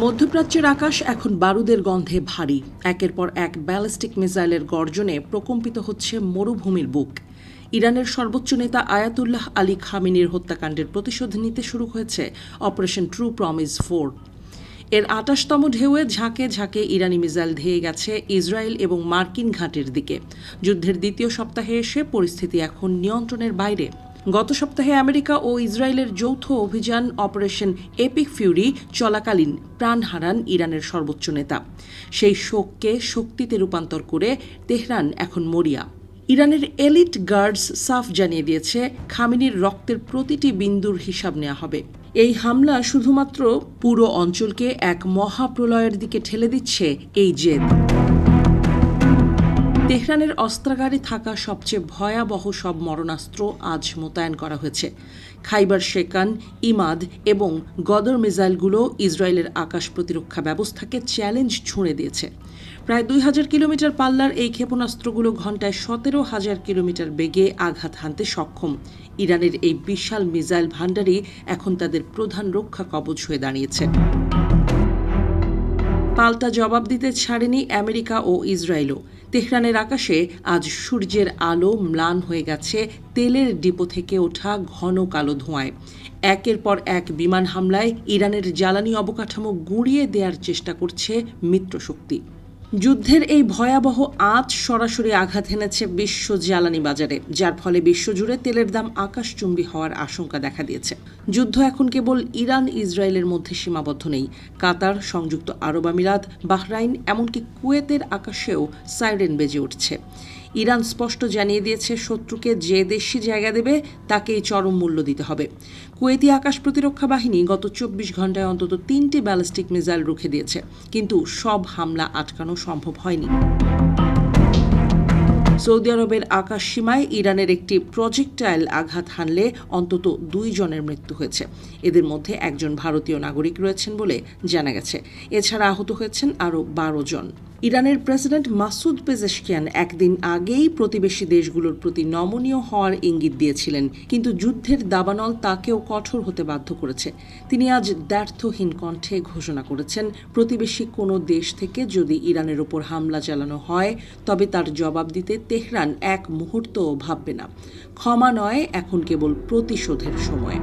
মধ্যপ্রাচ্যের আকাশ এখন বারুদের গন্ধে ভারী। একের পর এক ব্যালিস্টিক মিসাইলের গর্জনে প্রকম্পিত হচ্ছে মরুভূমির বুক। ইরানের সর্বোচ্চ নেতা আয়াতুল্লাহ আলী খামেনির হত্যাকাণ্ডের প্রতিশোধ নিতে শুরু হয়েছে অপারেশন ট্রু প্রমিস 4। এর ২৮তম ঢেউয়ে ঝাঁকে ঝাঁকে ইরানি মিসাইল ধেয়ে গেছে ইসরায়েল এবং মার্কিন ঘাঁটির দিকে। যুদ্ধের দ্বিতীয় সপ্তাহে এসে পরিস্থিতি এখন নিয়ন্ত্রণের বাইরে। গত সপ্তাহে আমেরিকা ও ইসরায়েলের যৌথ অভিযান অপারেশন এপিক ফিউরি চলাকালীন প্রাণ হারান ইরানের সর্বোচ্চ নেতা। সেই শোককে শক্তিতে রূপান্তর করে তেহরান এখন মরিয়া। ইরানের এলিট গার্ডস সাফ জানিয়ে দিয়েছে, খামেনির রক্তের প্রতিটি বিন্দুর হিসাব নেওয়া হবে। এই হামলা শুধুমাত্র পুরো অঞ্চলকে এক মহাপ্রলয়ের দিকে ঠেলে দিচ্ছে এই জেদ। তেহরানের অস্ত্রাগারে থাকা সবচেয়ে ভয়াবহ সব মরণাস্ত্র আজ মোতায়েন করা হয়েছে। খাইবার শেকান, ইমাদ এবং গদর মিসাইলগুলো ইসরায়েলের আকাশ প্রতিরক্ষা ব্যবস্থাকে চ্যালেঞ্জ ছুঁড়ে দিয়েছে। প্রায় ২,০০০ কিলোমিটার পাল্লার এই ক্ষেপণাস্ত্রগুলো ঘণ্টায় ১৭,০০০ কিলোমিটার বেগে আঘাত হানতে সক্ষম। ইরানের এই বিশাল মিসাইল ভান্ডারই এখন তাদের প্রধান রক্ষা কবচ হয়ে দাঁড়িয়েছে। পাল্টা জবাব দিতে ছাড়েনি আমেরিকা ও ইসরায়েলও। তেহরানের আকাশে আজ সূর্যের আলো ম্লান হয়ে গেছে তেলের ডিপো থেকে ওঠা ঘন কালো ধোঁয়ায়। একের পর এক বিমান হামলায় ইরানের জ্বালানি অবকাঠামো গুঁড়িয়ে দেওয়ার চেষ্টা করছে মিত্রশক্তি। যুদ্ধের এই ভয়াবহ আঁচ সরাসরি আঘাত হেনেছে বিশ্ব জ্বালানি বাজারে, যার ফলে বিশ্বজুড়ে তেলের দাম আকাশচুম্বী হওয়ার আশঙ্কা দেখা দিয়েছে। যুদ্ধ এখন কেবল ইরান ইসরায়েলের মধ্যে সীমাবদ্ধ নেই। কাতার, সংযুক্ত আরব আমিরাত, বাহরাইন, এমনকি কুয়েতের আকাশেও সাইরেন বেজে উঠছে। ইরান স্পষ্ট জানিয়ে দিয়েছে, শত্রুকে যে দেশই জায়গা দেবে তাকেই চরম মূল্য দিতে হবে। কুয়েতি আকাশ প্রতিরক্ষা বাহিনী গত ২৪ ঘণ্টায় অন্তত ৩টি ব্যালিস্টিক মিসাইল রুখে দিয়েছে, কিন্তু সব হামলা আটকানো সম্ভব হয়নি। সৌদি আরবের আকাশ সীমায় ইরানের একটি প্রজেক্টাইল আঘাত হানলে অন্তত ২ জনের মৃত্যু হয়েছে। এদের মধ্যে একজন ভারতীয় নাগরিক রয়েছেন বলে জানা গেছে। এছাড়া আহত হয়েছেন আরও ১২ জন। ইরানের প্রেসিডেন্ট মাসুদ পেজেশকিয়ান একদিন আগেই প্রতিবেশী দেশগুলোর প্রতি নমনীয় হওয়ার ইঙ্গিত দিয়েছিলেন, কিন্তু যুদ্ধের দাবানল তাকেও কঠোর হতে বাধ্য করেছে। তিনি আজ দ্ব্যর্থহীন কণ্ঠে ঘোষণা করেছেন, প্রতিবেশী কোনো দেশ থেকে যদি ইরানের ওপর হামলা চালানো হয় তবে তার জবাব দিতে তেহরান এক মুহূর্তও ভাববে না। ক্ষমা নয়, এখন কেবল প্রতিশোধের সময়।